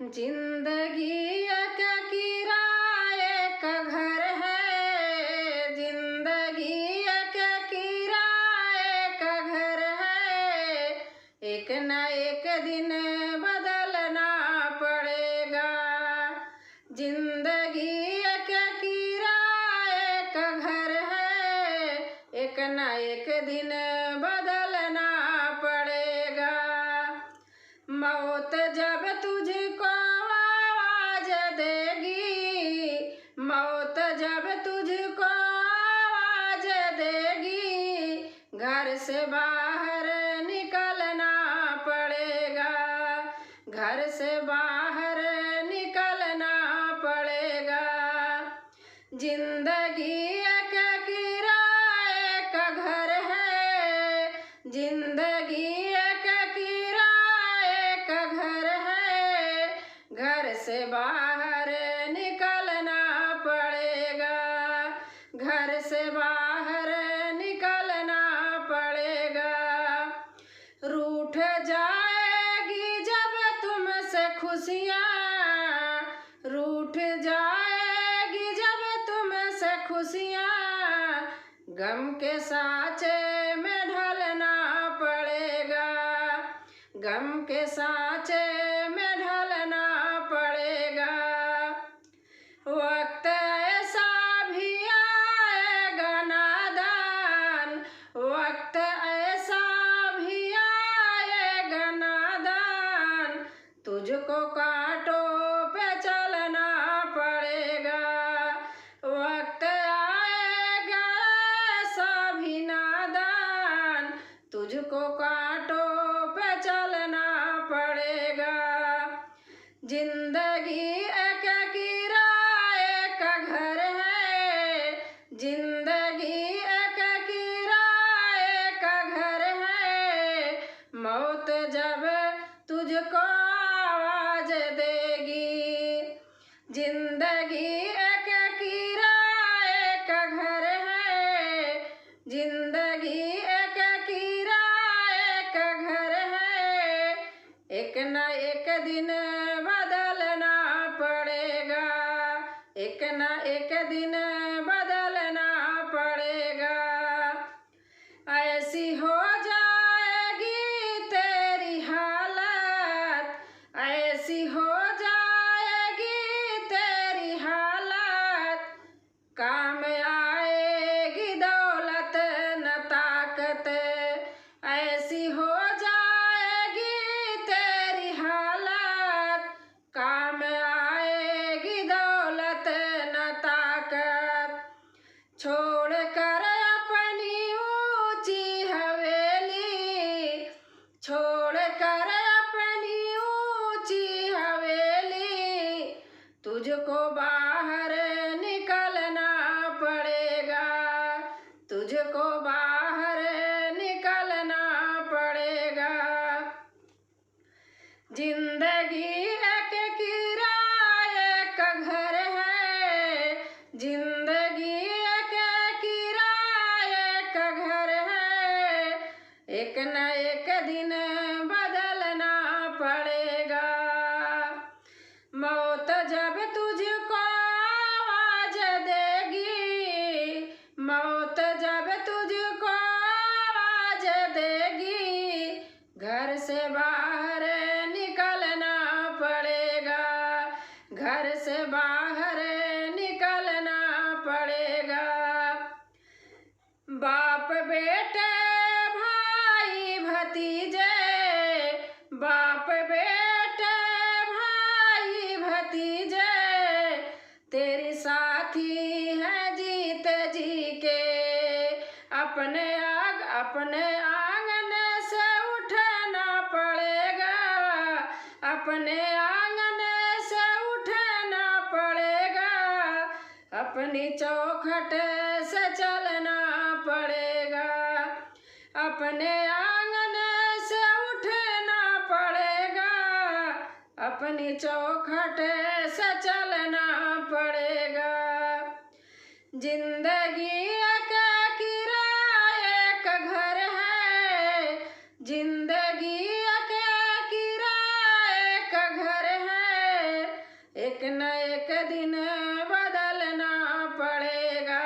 जिंदगी का किराए का घर है, जिंदगी का किराए का घर है। एक न एक दिन बदलना पड़ेगा। जिंदगी का किराए का घर है, एक न एक दिन बदलना पड़ेगा। मौत जब तुझको आवाज देगी, मौत जब तुझको आवाज देगी, घर से बाहर निकलना पड़ेगा। घर से बाहर निकलना पड़ेगा। जिंदगी का किराए का घर है, जिंदगी का किराए का घर है। घर से बाहर निकलना पड़ेगा। घर से बाहर निकलना पड़ेगा। रूठ जाएगी जब तुमसे खुशियाँ, रूठ जाएगी जब तुमसे खुशियाँ, गम के सांचे में ढलना पड़ेगा। गम के सांचे में ढलना पड़ेगा। वक्त ऐसा भी आएगा नादान, वक्त ऐसा भी आएगा नादान, तुझको कांटों पे चलना पड़ेगा। वक्त आएगा ऐसा भी नादान, तुझको कांटों पे चलना पड़ेगा। जिंदगी का किराए का घर है, जिंदगी का किराए का घर है। मौत जब तुझको आवाज देगी, जिंदगी का किराए का घर है, जिंदगी का किराए का घर है। एक न एक दिन बदलना पड़ेगा। एक न एक दिन बदलना पड़ेगा। ऐसी हो जाएगी तेरी हालत, ऐसी हो जाएगी तेरी हालत, काम आएगी दौलत न ताकत। ऐसी हो जाएगी तेरी हालत, काम आएगी दौलत न ताकत। छोड़ कर अपनी ऊंची हवेली, छोड़ कर अपनी ऊंची हवेली, तुझको बाहर निकलना पड़ेगा। तुझको बाहर निकलना पड़ेगा। जिंदगी का किराए का घर है, जिंदगी का किराए का घर है। एक न एक दिन बदलना पड़ेगा। मौत जब तुझको आवाज देगी, मौत जब तुझको आवाज देगी, घर से बाहर निकलना पड़ेगा। घर से बाहर निकलना पड़ेगा। बाप बेटे भाई भतीजे, बाप बेटे भाई भतीजे, तेरी साथी है जीते जी के। अपने आंगन से उठना पड़ेगा। अपने आंगन से उठना पड़ेगा। अपनी चौखट से चलना पड़ेगा। अपने आंगन से उठना पड़ेगा। अपनी चौखट से चलना पड़ेगा। जिंदगी का किराए का घर है, जिंदगी का किराए का घर है। दिन बदलना पड़ेगा,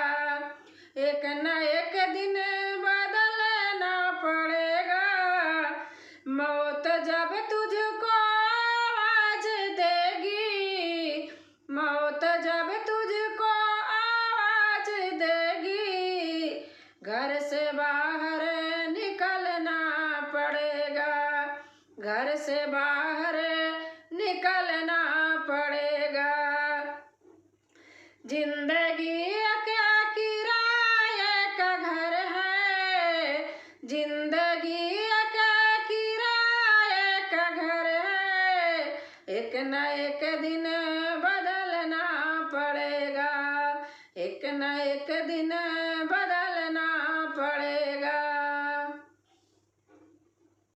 एक न एक दिन बदलना पड़ेगा। मौत जब तुझको आवाज देगी, मौत जब तुझको आवाज देगी, घर से बाहर निकलना पड़ेगा, घर से बाहर निकलना पड़ेगा। जिंदगी क्या किराए का घर है, जिंदगी क्या किराए का घर है, एक न एक दिन बदलना पड़ेगा, एक न एक दिन